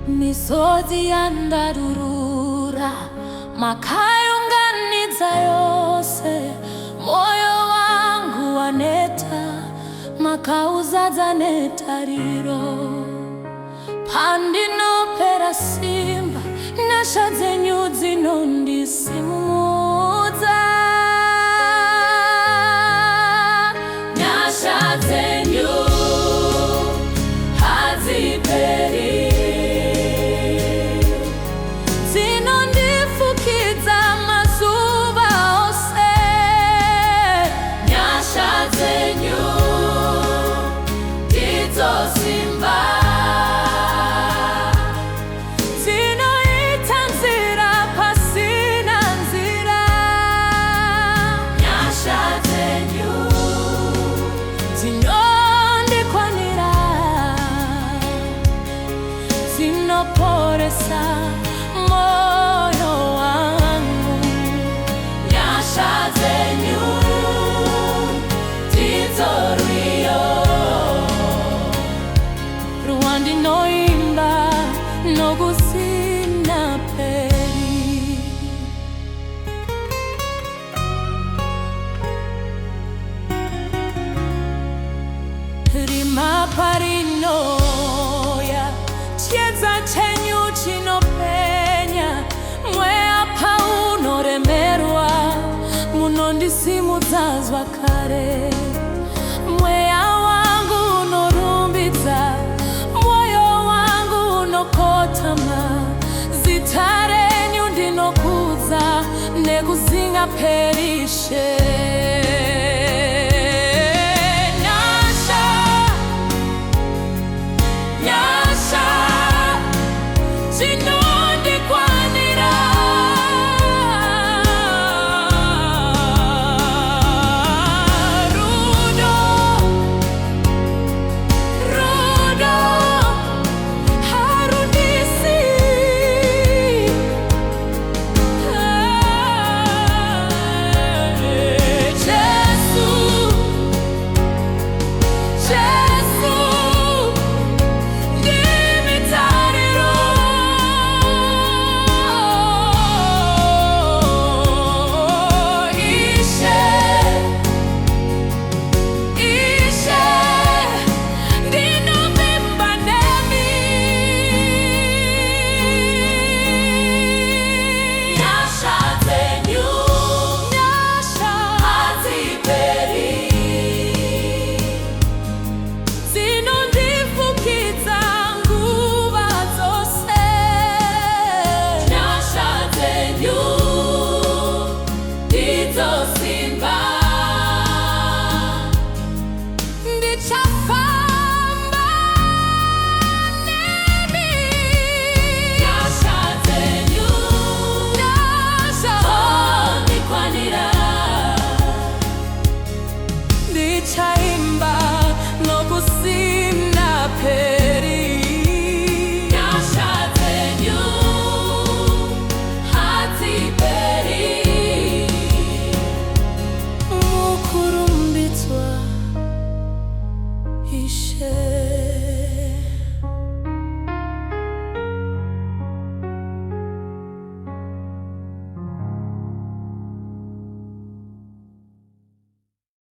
misozi yandarurura makayunganiza yose, moyo wangu waneta makauzaza netariro pandinopera simba nashaze nyuzi nondisimuza nashaze nyu haziperi zinondifukiza mazuba ose nashaze nyu izosimba poresa moyo wangu nyashaze nyu tizorio Rwandi noimba nogusina peri rima parino chenyu chinopenya mweya paunoremerwa munondisimudzazva kare mweya wangu unorumbidza moyo wangu unokotama zita renyu ndinokudza nekusingaperishe chaimba nokusina peri nyashaze nyu haziperi mukurumbitswa ishe